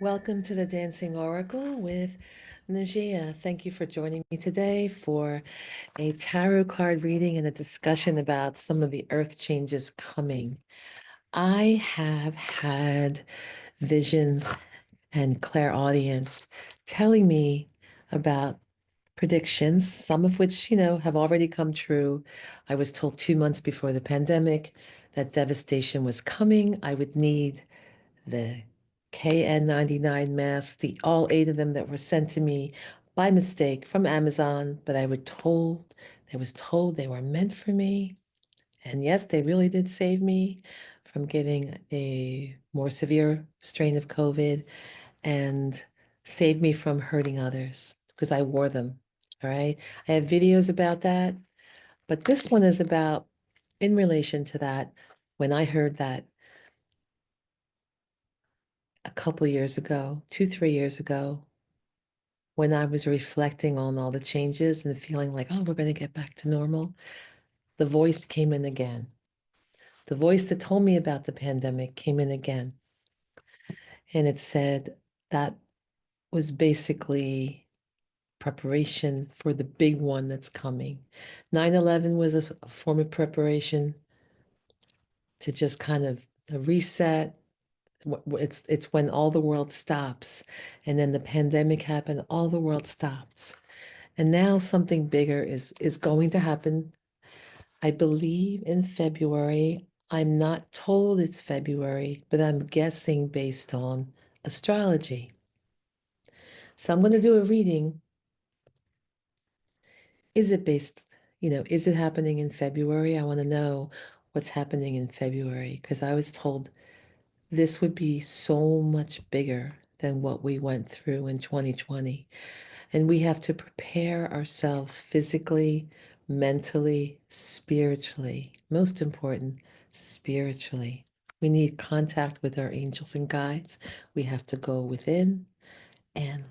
Welcome to the Dancing Oracle with Najia. Thank you for joining me today for a tarot card reading and a discussion about some of the earth changes coming. I have had visions and clairaudience telling me about predictions, some of which, have already come true. I was told 2 months before the pandemic that devastation was coming. I would need the KN99 masks, all eight of them that were sent to me by mistake from Amazon, but I was told they were meant for me. And yes, they really did save me from getting a more severe strain of COVID and saved me from hurting others because I wore them. All right. I have videos about that, but this one is about in relation to that. When I heard that a couple years ago, 2, 3 years ago, when I was reflecting on all the changes and feeling like, oh, we're going to get back to normal, the voice came in again. The voice that told me about the pandemic came in again. And it said that was basically preparation for the big one that's coming. 9/11 was a form of preparation to just kind of a reset. It's when all the world stops, and then the pandemic happened, all the world stops. And now something bigger is going to happen. I believe in February. I'm not told it's February, but I'm guessing based on astrology. So I'm going to do a reading. Is it based, is it happening in February? I want to know what's happening in February because I was told this would be so much bigger than what we went through in 2020. And we have to prepare ourselves physically, mentally, spiritually. Most important, spiritually. We need contact with our angels and guides. We have to go within. And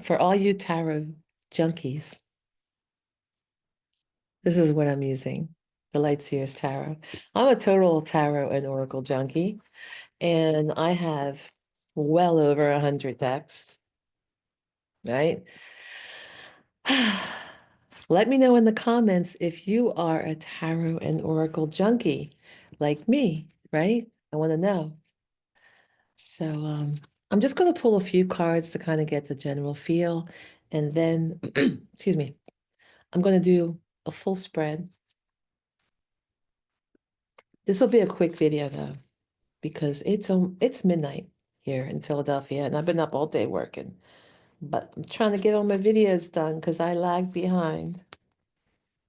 for all you tarot junkies, this is what I'm using, the Light Seers Tarot. I'm a total tarot and oracle junkie, and I have well over 100 decks, right? Let me know in the comments if you are a tarot and oracle junkie like me, right? I want to know. So I'm just going to pull a few cards to kind of get the general feel. And then, excuse me, I'm going to do a full spread. This will be a quick video though, because it's midnight here in Philadelphia, and I've been up all day working. But I'm trying to get all my videos done because I lagged behind.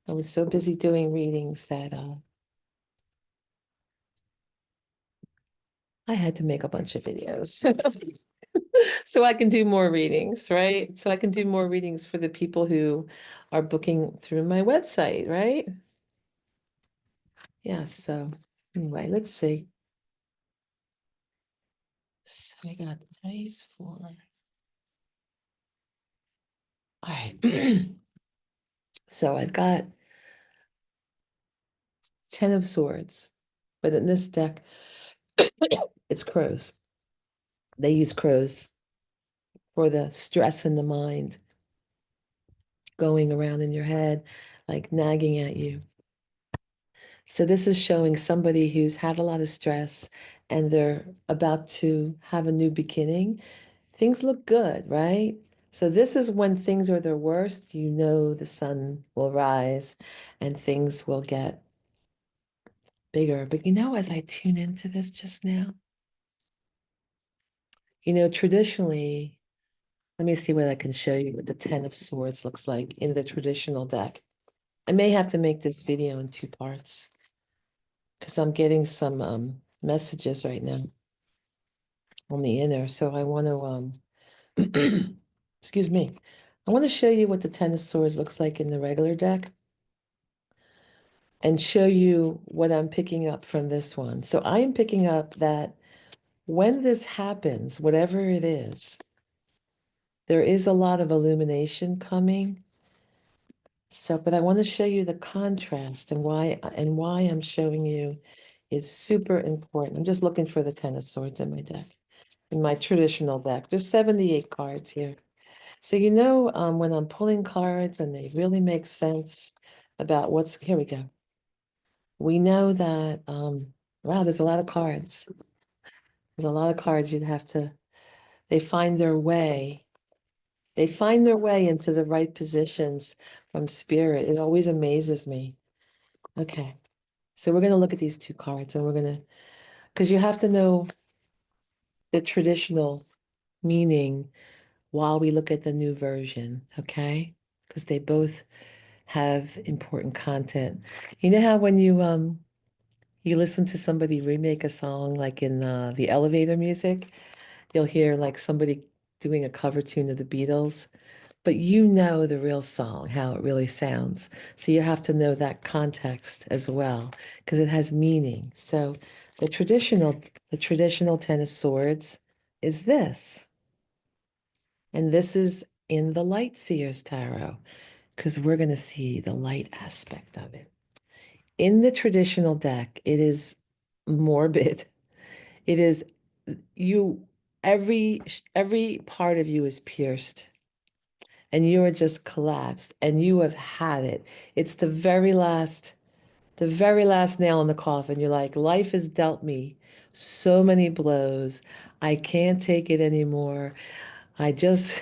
I was so busy doing readings that I had to make a bunch of videos so I can do more readings, right? So I can do more readings for the people who are booking through my website, right? Yeah, so anyway, let's see. So I got nice for. All right. So I've got 10 of swords, but in this deck, it's crows. They use crows for the stress in the mind going around in your head, like nagging at you. So this is showing somebody who's had a lot of stress and they're about to have a new beginning. Things look good, right? So this is when things are their worst, the sun will rise and things will get bigger. But as I tune into this just now, traditionally, let me see what I can show you what the 10 of swords looks like in the traditional deck. I may have to make this video in 2 parts because I'm getting some messages right now on the inner. So I want to, excuse me, I want to show you what the Ten of Swords looks like in the regular deck and show you what I'm picking up from this one. So I am picking up that when this happens, whatever it is, there is a lot of illumination coming. So, but I want to show you the contrast and why I'm showing you is super important. I'm just looking for the Ten of Swords in my deck. in my traditional deck. There's 78 cards here. So when I'm pulling cards and they really make sense about here we go. We know that, wow, there's a lot of cards. There's a lot of cards they find their way. They find their way into the right positions from spirit. It always amazes me. Okay. So we're going to look at these two cards and because you have to know the traditional meaning while we look at the new version, okay? Because they both have important content. You know how when you listen to somebody remake a song like in the elevator music, you'll hear like somebody doing a cover tune of the Beatles, but you know the real song, how it really sounds. So you have to know that context as well, because it has meaning. So the traditional, the traditional Ten of Swords is this, and this is in the Light Seers Tarot, because we're going to see the light aspect of it. In the traditional deck, it is morbid. It is you, every part of you is pierced and you are just collapsed and you have had it. It's the very last nail in the coffin. You're like, life has dealt me so many blows. I can't take it anymore. I just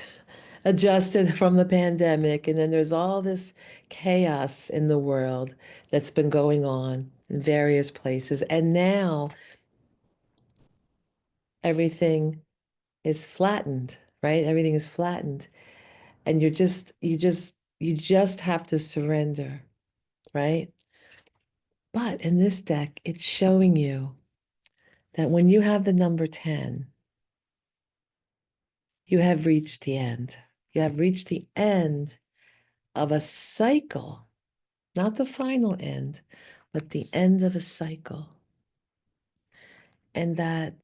adjusted from the pandemic, and then there's all this chaos in the world that's been going on in various places. And now everything is flattened, right? Everything is flattened. And you just have to surrender, right? But in this deck, it's showing you that when you have the number 10, you have reached the end. You have reached the end of a cycle, not the final end, but the end of a cycle. And that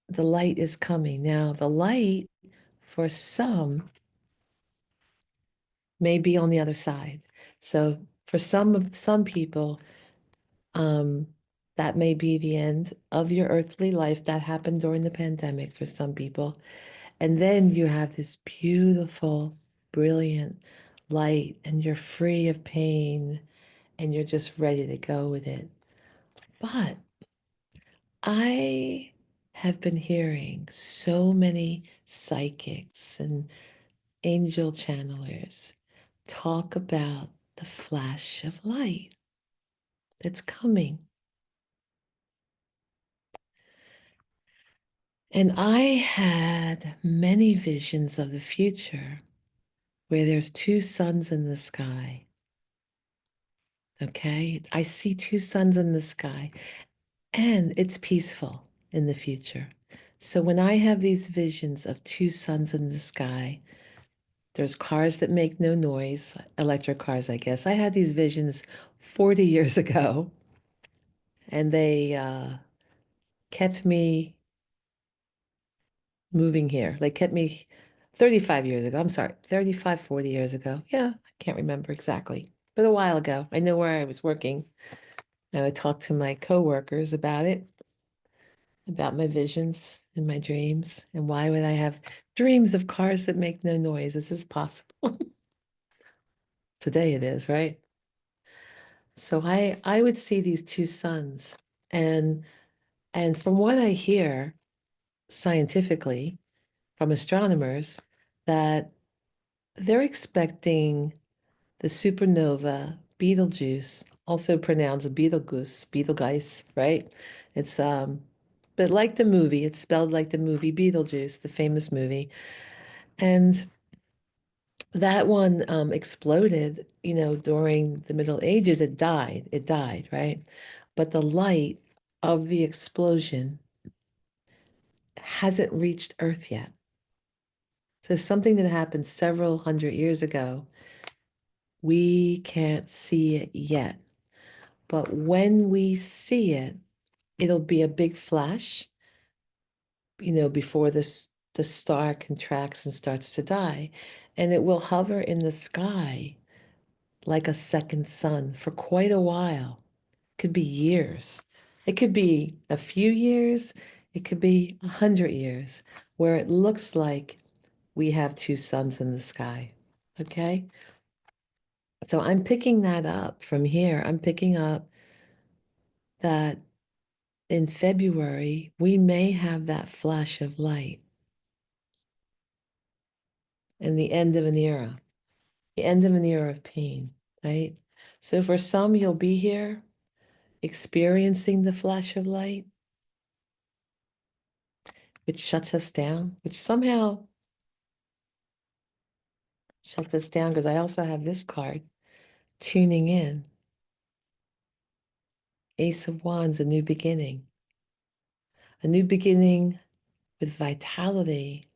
the light is coming. Now, the light for some may be on the other side. So for some people, um, that may be the end of your earthly life. That happened during the pandemic for some people. And then you have this beautiful, brilliant light, and you're free of pain and you're just ready to go with it. But I have been hearing so many psychics and angel channelers talk about the flash of light that's coming. And I had many visions of the future where there's two suns in the sky. Okay, I see two suns in the sky, and it's peaceful in the future. So when I have these visions of two suns in the sky, there's cars that make no noise, electric cars, I guess. I had these visions 40 years ago, and they kept me moving here. They kept me 35 years ago. I'm sorry, 35, 40 years ago. Yeah, I can't remember exactly, but a while ago. I know where I was working. I would talk to my coworkers about it, about my visions and my dreams, and why would I have dreams of cars that make no noise? Is this possible? Today it is, right? So I would see these two suns, and and from what I hear scientifically from astronomers, that they're expecting the supernova Betelgeuse, also pronounced Betelgeuse, right? It's but like the movie, it's spelled like the movie Beetlejuice, the famous movie. And that one exploded, during the Middle Ages. It died. It died, right? But the light of the explosion hasn't reached Earth yet. So something that happened several hundred years ago, we can't see it yet. But when we see it, it'll be a big flash, before the star contracts and starts to die. And it will hover in the sky like a second sun for quite a while. Could be years. It could be a few years. It could be 100 years where it looks like we have two suns in the sky. Okay? So I'm picking that up from here. I'm picking up that in February, we may have that flash of light and the end of an era, the end of an era of pain, right? So for some, you'll be here experiencing the flash of light, which shuts us down, which somehow shuts us down because I also have this card, tuning in. Ace of Wands, a new beginning. A new beginning with vitality.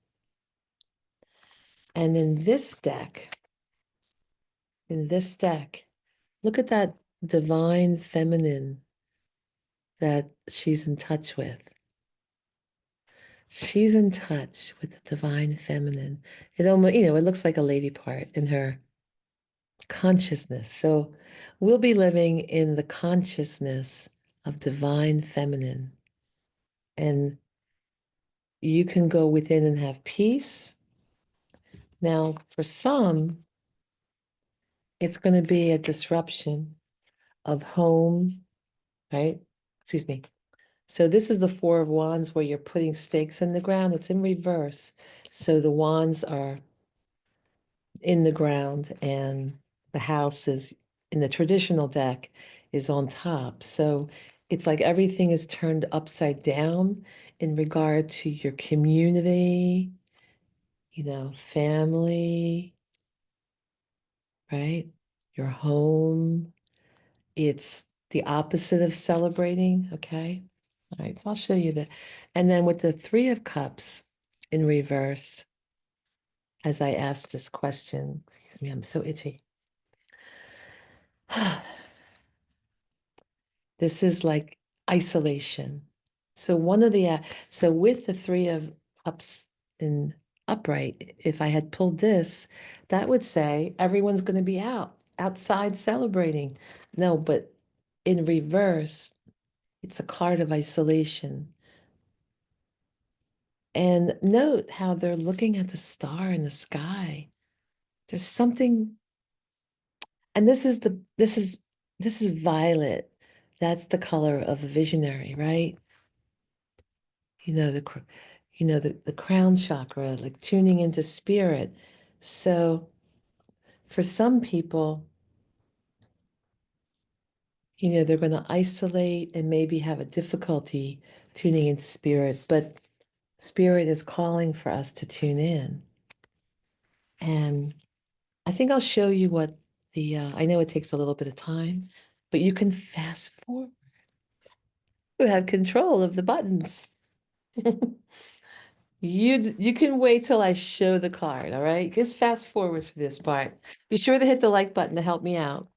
And in this deck, look at that divine feminine that she's in touch with. She's in touch with the divine feminine. It almost, it looks like a lady part in her consciousness. So we'll be living in the consciousness of divine feminine. And you can go within and have peace. Now, for some, it's going to be a disruption of home, right? Excuse me. So this is the Four of Wands where you're putting stakes in the ground. It's in reverse. So the wands are in the ground and the house is in the traditional deck is on top. So it's like everything is turned upside down in regard to your community, family, right? Your home. It's the opposite of celebrating, okay? All right, so I'll show you that. And then with the Three of Cups in reverse, as I ask this question, excuse me, I'm so itchy. This is like isolation. So so with the Three of Cups in upright, if I had pulled this, that would say everyone's going to be outside celebrating. No, but in reverse, it's a card of isolation. And note how they're looking at the star in the sky. There's something, and this is violet. That's the color of a visionary, right? The crown chakra, like tuning into spirit. So for some people, they're going to isolate and maybe have a difficulty tuning into spirit, but spirit is calling for us to tune in. And I think I'll show you what I know it takes a little bit of time, but you can fast forward. You have control of the buttons. You can wait till I show the card, all right? Just fast forward for this part. Be sure to hit the like button to help me out.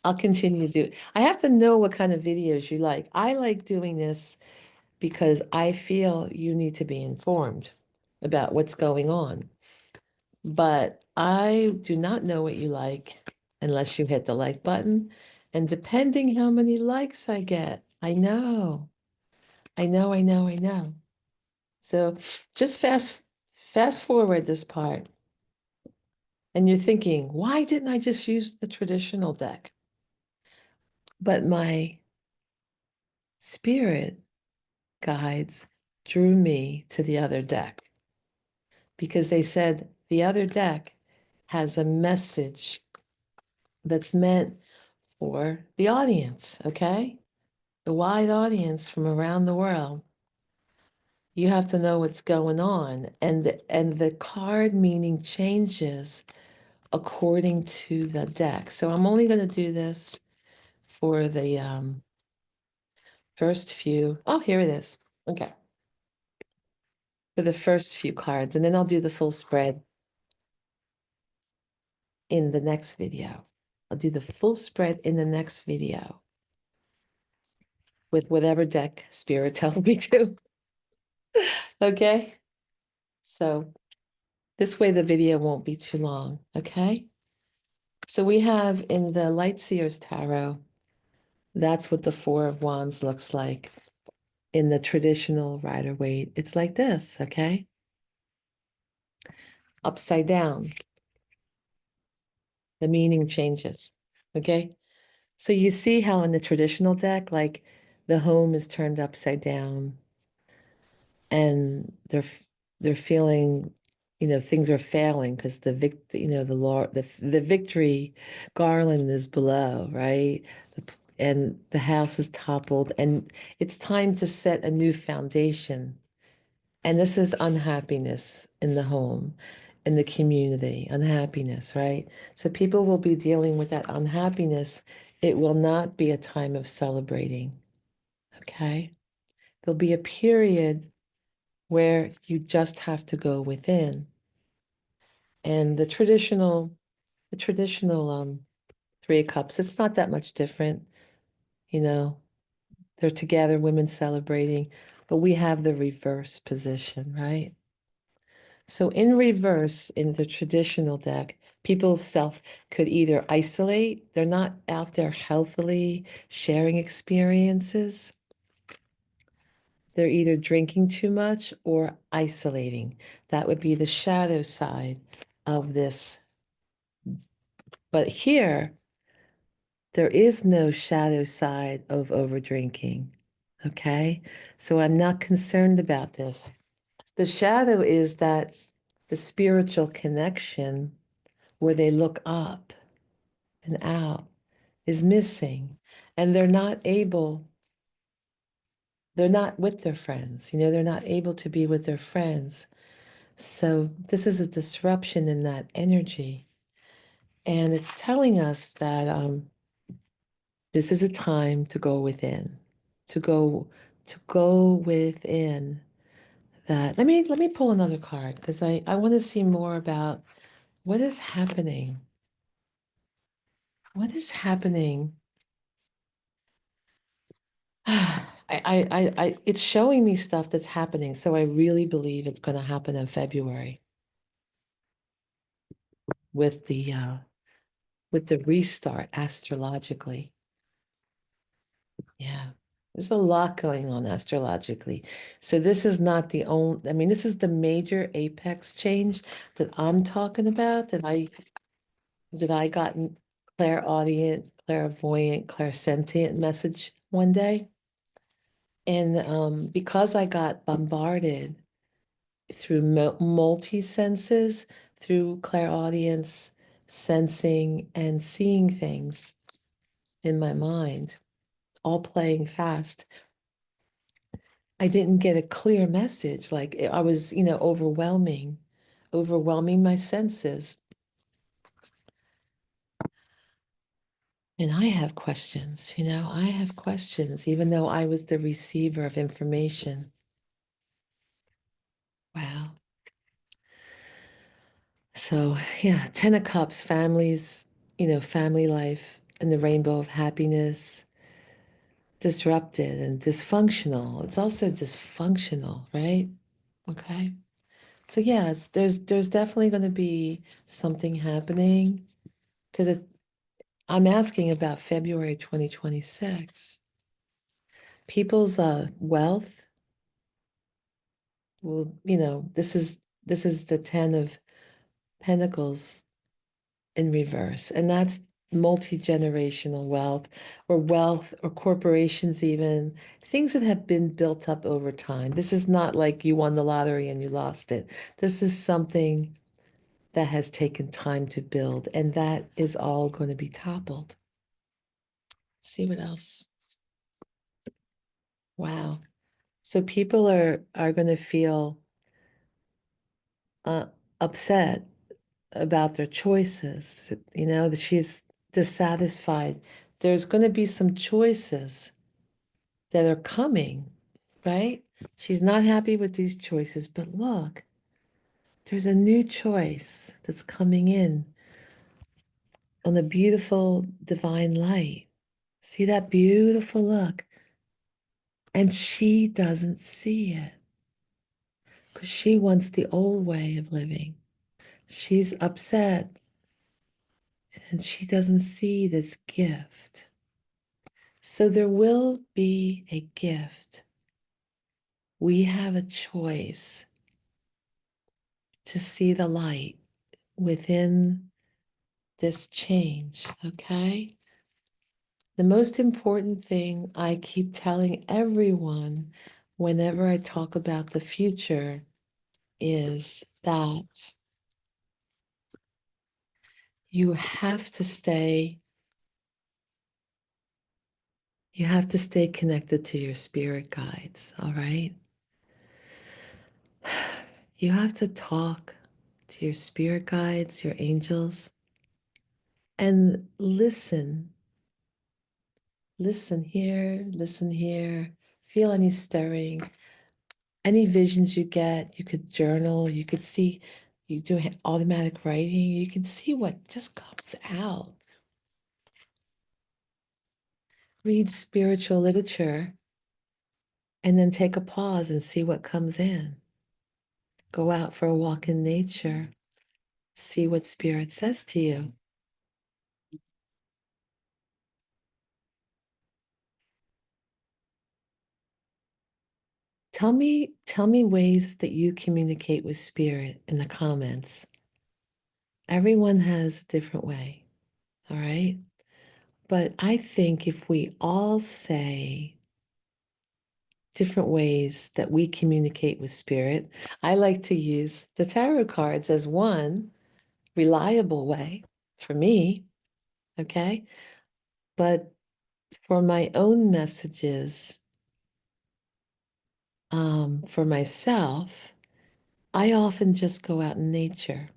I'll continue to do it. I have to know what kind of videos you like. I like doing this because I feel you need to be informed about what's going on. But I do not know what you like unless you hit the like button. And depending how many likes I get, I know. I know. So just fast forward this part. And you're thinking, why didn't I just use the traditional deck? But my spirit guides drew me to the other deck because they said the other deck has a message that's meant for the audience, okay? The wide audience from around the world. You have to know what's going on. And the card meaning changes according to the deck. So I'm only going to do this for the first few. Oh, here it is. Okay. For the first few cards, and then I'll do the full spread in the next video. I'll do the full spread in the next video with whatever deck Spirit tells me to. Okay? So this way the video won't be too long, okay? So we have in the Light Seers Tarot, that's what the Four of Wands looks like. in the traditional Rider-Waite, it's like this, okay? Upside down, the meaning changes, okay? So you see how in the traditional deck, like the home is turned upside down and they're feeling, things are failing because the victory garland is below, right? And the house is toppled and it's time to set a new foundation. And this is unhappiness in the home, in the community, unhappiness, right? So people will be dealing with that unhappiness. It will not be a time of celebrating, okay? There'll be a period where you just have to go within. And the traditional Three of Cups, it's not that much different, you know. They're together, women celebrating, but we have the reverse position, right? So in reverse, in the traditional deck, people self could either isolate, they're not out there healthily sharing experiences. They're either drinking too much or isolating. That would be the shadow side of this. But here, there is no shadow side of overdrinking. Okay? So I'm not concerned about this. The shadow is that the spiritual connection where they look up and out is missing. And they're not with their friends. They're not able to be with their friends. So this is a disruption in that energy. And it's telling us that this is a time to go within, to go within that. Let me pull another card because I want to see more about what is happening. What is happening? It's showing me stuff that's happening, so I really believe it's going to happen in February with the restart astrologically. Yeah, there's a lot going on astrologically. So this is not the only, this is the major apex change that I'm talking about that I got clairaudient, clairvoyant, clairsentient message one day. And because I got bombarded through multi senses, through clairaudience, sensing, and seeing things in my mind, all playing fast, I didn't get a clear message. Like I was, overwhelming my senses. And I have questions, I have questions, even though I was the receiver of information. Wow. So, yeah, Ten of Cups, families, family life and the rainbow of happiness, disrupted and dysfunctional. It's also dysfunctional, right? Okay. So yeah, there's definitely going to be something happening because I'm asking about February 2026. People's wealth will, this is the Ten of Pentacles in reverse, and that's multi-generational wealth or corporations, even things that have been built up over time. This is not like you won the lottery and you lost it. This is something that has taken time to build, and that is all going to be toppled. Let's see what else. Wow. So people are going to feel uh, upset about their choices, that she's dissatisfied. There's going to be some choices that are coming, right? She's not happy with these choices, but look, there's a new choice that's coming in on the beautiful divine light. See that beautiful look? And she doesn't see it because she wants the old way of living. She's upset and she doesn't see this gift. So there will be a gift we have a choice to see the light within this change, okay? The most important thing I keep telling everyone whenever I talk about the future is that you have to stay connected to your spirit guides, all right? You have to talk to your spirit guides, your angels, and listen. Listen here, feel any stirring, any visions you get. You could journal, you could see, you do automatic writing, you can see what just comes out. Read spiritual literature and then take a pause and see what comes in. Go out for a walk in nature, see what spirit says to you. Tell me ways that you communicate with spirit in the comments. Everyone has a different way, all right? But I think if we all say different ways that we communicate with spirit, I like to use the tarot cards as one reliable way for me, okay? But for my own messages, for myself, I often just go out in nature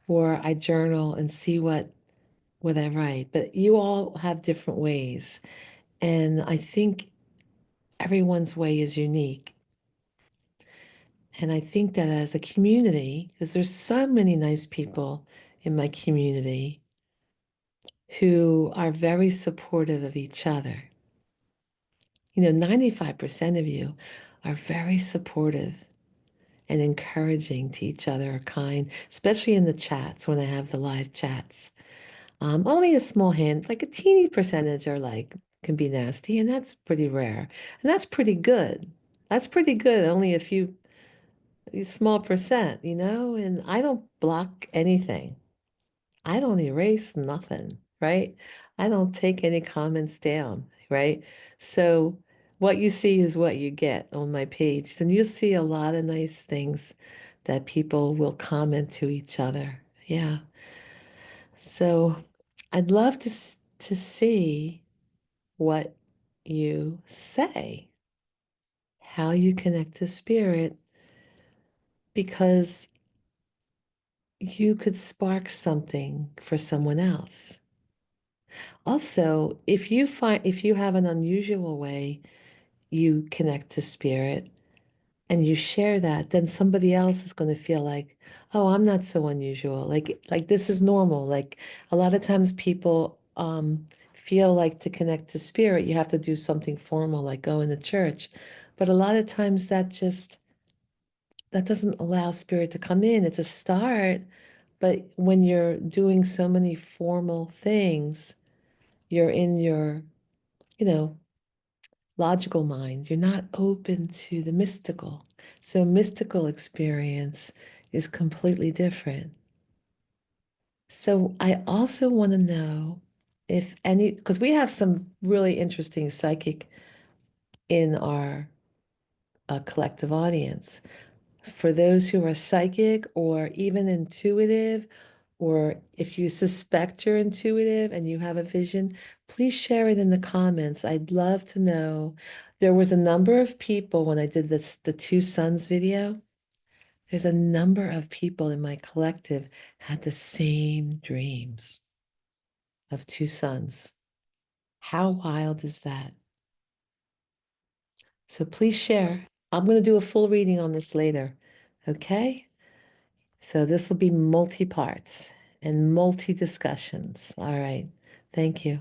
or I journal and see what I write. But you all have different ways. And I think everyone's way is unique. And I think that as a community, because there's so many nice people in my community who are very supportive of each other. 95% of you are very supportive and encouraging to each other, kind, especially in the chats when I have the live chats. Only a small hand, like a teeny percentage, are like can be nasty, and that's pretty rare, and that's pretty good. That's pretty good. Only a small percent, and I don't block anything. I don't erase nothing, right? I don't take any comments down, right? So what you see is what you get on my page. And you see a lot of nice things that people will comment to each other. Yeah. So I'd love to see what you say, how you connect to spirit, because you could spark something for someone else. Also, if you have an unusual way you connect to spirit and you share that, then somebody else is going to feel like, oh, I'm not so unusual. Like this is normal. Like a lot of times people feel like to connect to spirit, you have to do something formal, like go in the church. But a lot of times that doesn't allow spirit to come in. It's a start, but when you're doing so many formal things, you're in your, you know, logical mind. You're not open to the mystical. So mystical experience is completely different. So I also want to know if any, because we have some really interesting psychic in our collective audience. For those who are psychic or even intuitive, or if you suspect you're intuitive and you have a vision, please share it in the comments. I'd love to know. There was a number of people when I did the two sons video. There's a number of people in my collective had the same dreams of two sons. How wild is that? So please share. I'm going to do a full reading on this later. Okay? So this will be multi-parts and multi-discussions. All right. Thank you.